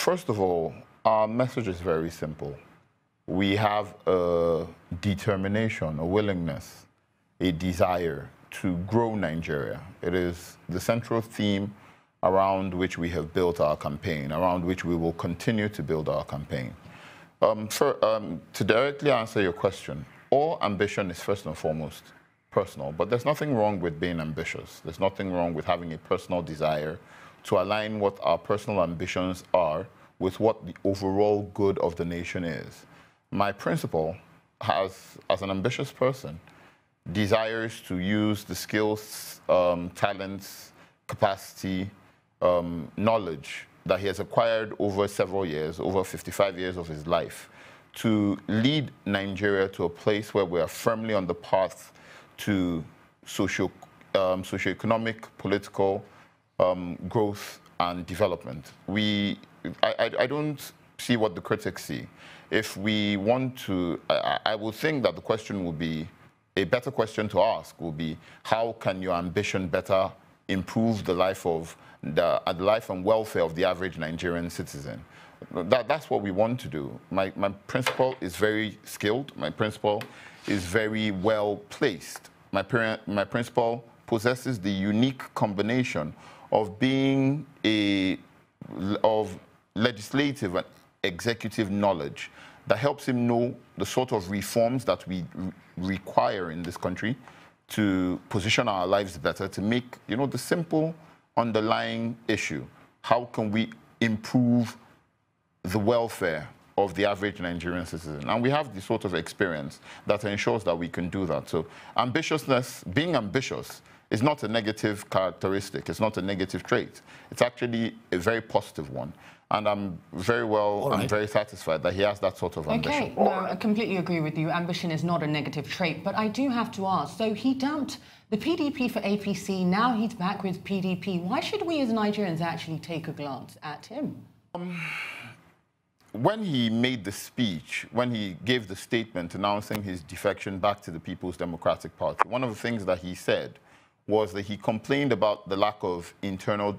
First of all, our message is very simple. We have a determination, a willingness, a desire to grow Nigeria. It is the central theme around which we have built our campaign, around which we will continue to build our campaign. To directly answer your question, all ambition is first and foremost personal, but there's nothing wrong with being ambitious. There's nothing wrong with having a personal desire to align what our personal ambitions are with what the overall good of the nation is. My principal has, as an ambitious person, desires to use the skills, talents, capacity, knowledge that he has acquired over several years, over 55 years of his life, to lead Nigeria to a place where we are firmly on the path to socioeconomic, political growth and development. I don't see what the critics see. If we want to, I would think that the question would be, a better question to ask would be, how can your ambition better improve the life and welfare of the average Nigerian citizen? That's what we want to do. My principal is very skilled. My principal is very well placed. My principal possesses the unique combination of being of legislative and executive knowledge that helps him know the sort of reforms that we require in this country to position our lives better, to make, the simple underlying issue. How can we improve the welfare of the average Nigerian citizen? And we have the sort of experience that ensures that we can do that. So ambitiousness, being ambitious, is not a negative characteristic. It's not a negative trait. It's actually a very positive one. And I'm very satisfied that he has that sort of ambition. Okay, no, I completely agree with you. Ambition is not a negative trait, but I do have to ask, so he dumped the PDP for APC, now he's back with PDP. Why should we as Nigerians actually take a glance at him? When he made the speech, when he gave the statement announcing his defection back to the People's Democratic Party, one of the things that he said was that he complained about the lack of internal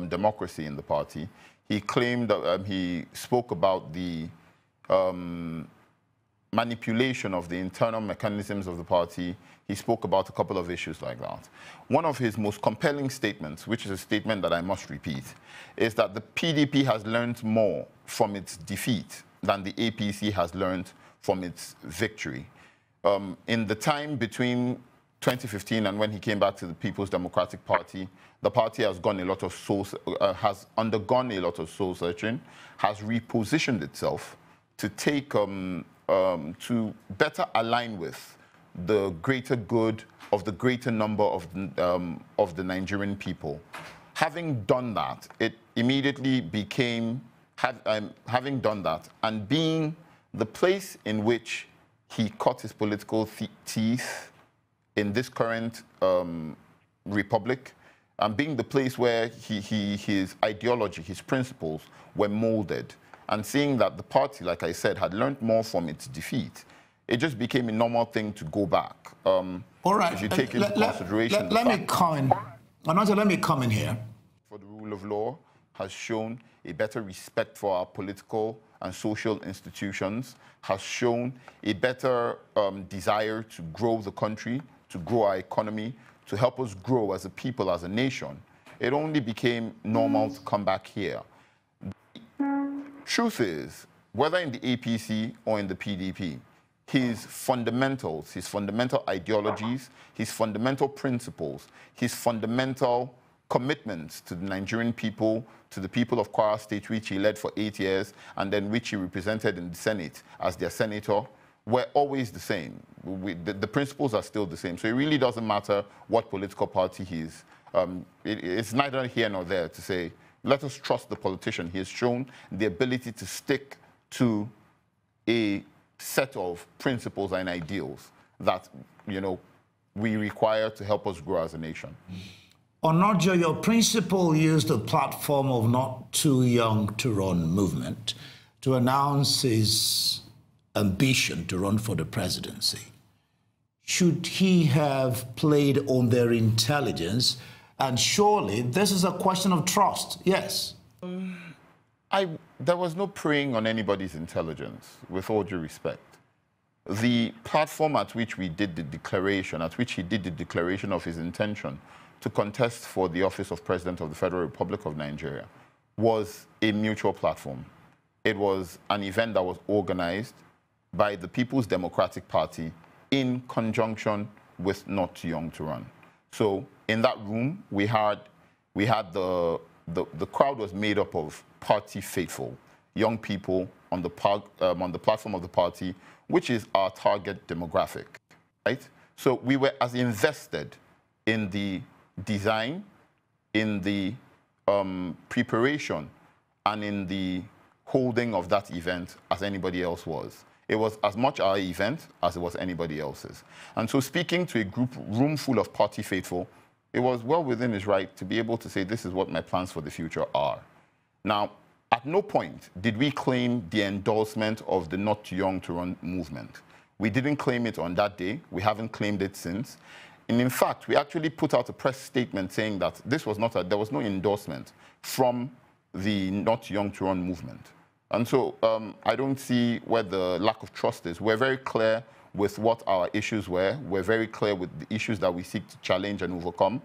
democracy in the party. He claimed that he spoke about the manipulation of the internal mechanisms of the party. He spoke about a couple of issues like that. One of his most compelling statements, which is a statement that I must repeat, is that the PDP has learned more from its defeat than the APC has learned from its victory. In the time between 2015 and when he came back to the People's Democratic Party, the party has undergone a lot of soul searching, has repositioned itself to take to better align with the greater good of the greater number of the Nigerian people. Having done that, it immediately became having done that and being the place in which he cut his political teeth in this current republic, and being the place where his ideology, his principles were molded, and seeing that the party, like I said, had learned more from its defeat, it just became a normal thing to go back. All right. If you take into consideration let me come in. Onoja, let me come in here. For the rule of law has shown a better respect for our political and social institutions, has shown a better desire to grow the country, to grow our economy, to help us grow as a people, as a nation. It only became normal to come back here. Truth is, whether in the APC or in the PDP, his fundamentals, his fundamental ideologies, his fundamental principles, his fundamental commitments to the Nigerian people, to the people of Kwara State, which he led for 8 years, and then which he represented in the Senate as their senator, were always the same. The principles are still the same. So it really doesn't matter what political party he is. It's neither here nor there to say, let us trust the politician. He has shown the ability to stick to a set of principles and ideals that, we require to help us grow as a nation. Onoja, your principal used the platform of Not Too Young to Run movement to announce his ambition to run for the presidency. Should he have played on their intelligence? And surely this is a question of trust, yes. There was no preying on anybody's intelligence, with all due respect. The platform at which we did the declaration, at which he did the declaration of his intention to contest for the office of President of the Federal Republic of Nigeria, was a mutual platform. It was an event that was organized by the People's Democratic Party in conjunction with Not Too Young to Run. So in that room, we had the crowd was made up of party faithful, young people on the platform of the party, which is our target demographic, right? So we were as invested in the design, in the preparation, and in the holding of that event as anybody else was. It was as much our event as it was anybody else's. And so speaking to a room full of party faithful, it was well within his right to be able to say, this is what my plans for the future are. Now, at no point did we claim the endorsement of the Not Too Young to Run movement. We didn't claim it on that day. We haven't claimed it since. And in fact, we actually put out a press statement saying that this was not there was no endorsement from the Not Too Young to Run movement. And so I don't see where the lack of trust is. We're very clear with what our issues were. We're very clear with the issues that we seek to challenge and overcome.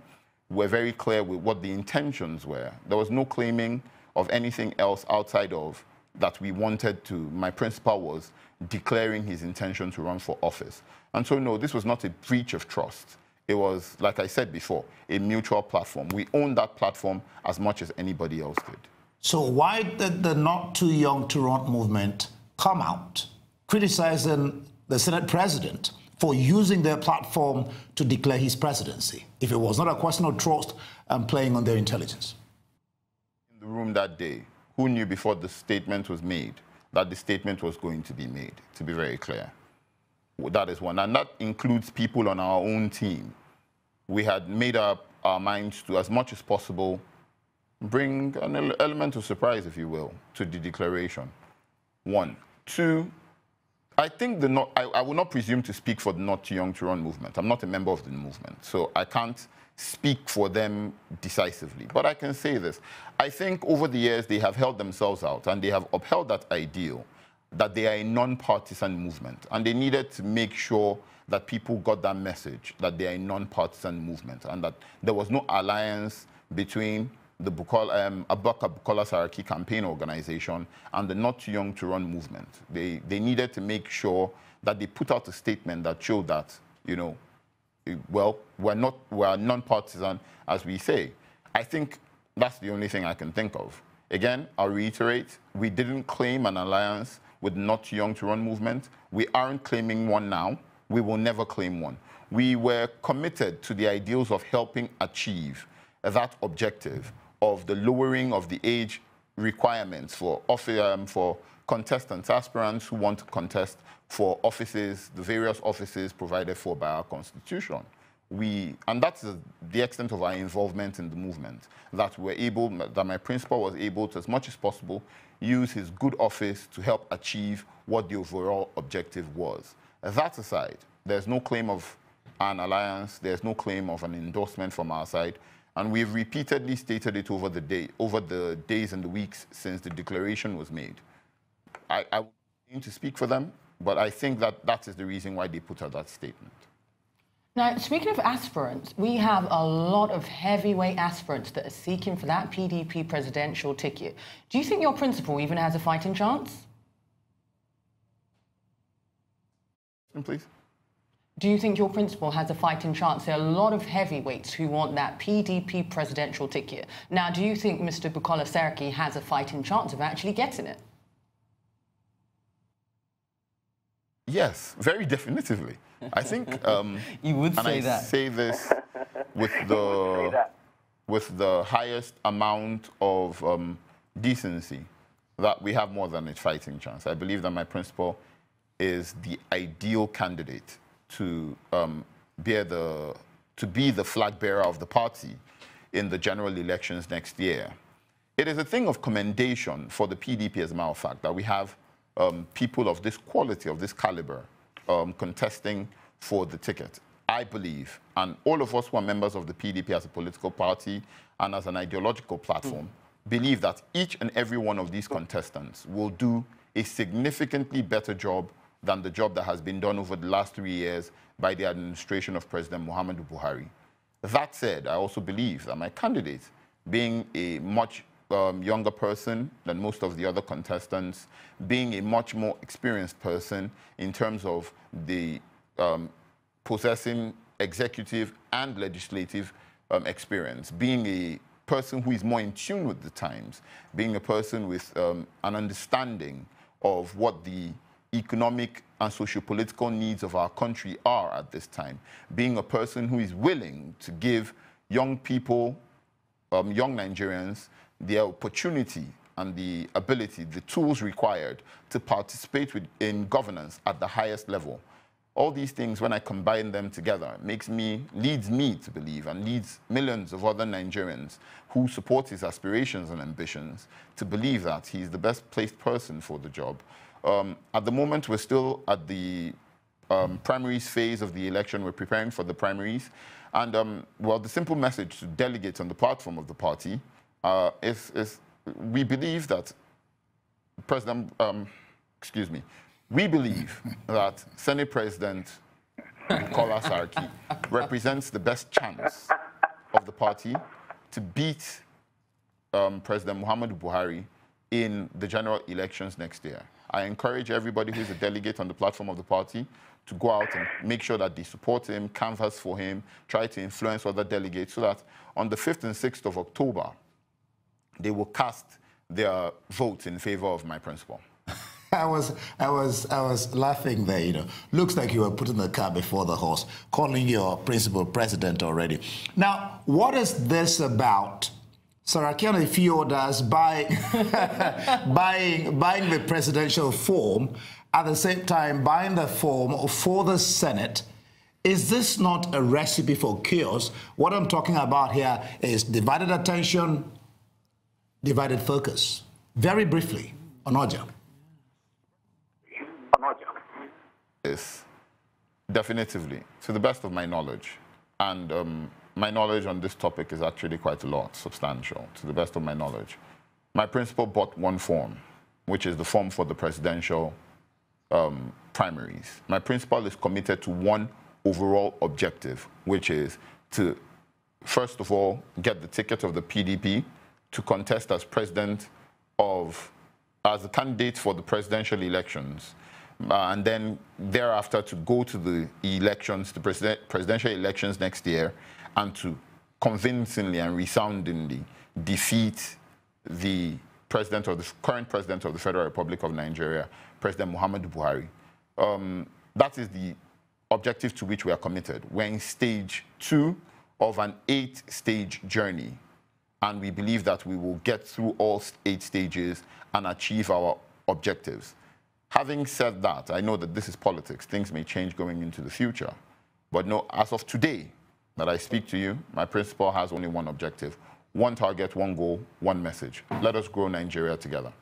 We're very clear with what the intentions were. There was no claiming of anything else outside of that we wanted to. My principal was declaring his intention to run for office. And so, no, this was not a breach of trust. It was, like I said before, a mutual platform. We own that platform as much as anybody else did. So why did the Not Too Young to Run movement come out criticizing the Senate president for using their platform to declare his presidency, if it was not a question of trust and playing on their intelligence? In the room that day, who knew before the statement was made that the statement was going to be made, to be very clear? That is one. And that includes people on our own team. We had made up our minds to, as much as possible, bring an element of surprise, if you will, to the declaration. One. Two, I think I will not presume to speak for the Not Too Young to Run movement. I'm not a member of the movement, so I can't speak for them decisively. But I can say this. I think over the years, they have held themselves out, and they have upheld that ideal that they are a non-partisan movement. And they needed to make sure that people got that message, that they are a non-partisan movement, and that there was no alliance between the Abubakar Bukola Saraki campaign organization and the Not Too Young to Run movement. They needed to make sure that they put out a statement that showed that, you know, well, we're non-partisan, as we say. I think that's the only thing I can think of. Again, I'll reiterate, we didn't claim an alliance with Not Too Young to Run movement. We aren't claiming one now. We will never claim one. We were committed to the ideals of helping achieve that objective of the lowering of the age requirements for contestants, aspirants who want to contest for offices, the various offices provided for by our Constitution. And that's the extent of our involvement in the movement, that my principal was able to, as much as possible, use his good office to help achieve what the overall objective was. That aside, there's no claim of an alliance, there's no claim of an endorsement from our side, and we've repeatedly stated it over the days and the weeks since the declaration was made. I would need to speak for them, but I think that is the reason why they put out that statement. Now, speaking of aspirants, we have a lot of heavyweight aspirants that are seeking for that PDP presidential ticket. Do you think your principal even has a fighting chance? Please. Do you think your principal has a fighting chance? There are a lot of heavyweights who want that PDP presidential ticket. Now, do you think Mr. Bukola Saraki has a fighting chance of actually getting it? Yes, very definitively. I think you would say that. I say this with the highest amount of decency, that we have more than a fighting chance. I believe that my principal is the ideal candidate to be the flag bearer of the party in the general elections next year. It is a thing of commendation for the PDP, as a matter of fact, that we have people of this quality, of this caliber, contesting for the ticket. I believe, and all of us who are members of the PDP as a political party and as an ideological platform, believe that each and every one of these contestants will do a significantly better job than the job that has been done over the last 3 years by the administration of President Muhammadu Buhari. That said, I also believe that my candidate, being a much younger person than most of the other contestants, being a much more experienced person in terms of the possessing executive and legislative experience, being a person who is more in tune with the times, being a person with an understanding of what the economic and socio-political needs of our country are at this time, being a person who is willing to give young people, young Nigerians, the opportunity and the ability, the tools required to participate in governance at the highest level. All these things, when I combine them together, leads me to believe, and leads millions of other Nigerians who support his aspirations and ambitions to believe that he's the best placed person for the job. At the moment, we're still at the primaries phase of the election. We're preparing for the primaries. And, well, the simple message to delegates on the platform of the party is we believe that we believe that Senate President Bukola Saraki represents the best chance of the party to beat President Muhammadu Buhari in the general elections next year. I encourage everybody who's a delegate on the platform of the party to go out and make sure that they support him, canvass for him, try to influence other delegates so that on the 5th and 6th of October, they will cast their votes in favor of my principal. I was laughing there, you know. Looks like you were putting the cart before the horse, calling your principal president already. Now, what is this about? Saraki and a few others buying the presidential form, at the same time buying the form for the Senate. Is this not a recipe for chaos? What I'm talking about here is divided attention, divided focus. Very briefly, Onoja. Yes, definitively, to the best of my knowledge. And my knowledge on this topic is actually quite a lot, substantial, to the best of my knowledge. My principal bought one form, which is the form for the presidential primaries. My principal is committed to one overall objective, which is to, first of all, get the ticket of the PDP to contest as a candidate for the presidential elections, and then thereafter to go to the elections, the presidential elections next year, and to convincingly and resoundingly defeat the president or the current president of the Federal Republic of Nigeria, President Muhammadu Buhari. That is the objective to which we are committed. We're in stage 2 of an 8-stage journey, and we believe that we will get through all 8 stages and achieve our objectives. Having said that, I know that this is politics. Things may change going into the future. But no, as of today that I speak to you, my principal has only one objective, one target, one goal, one message. Let us grow Nigeria together.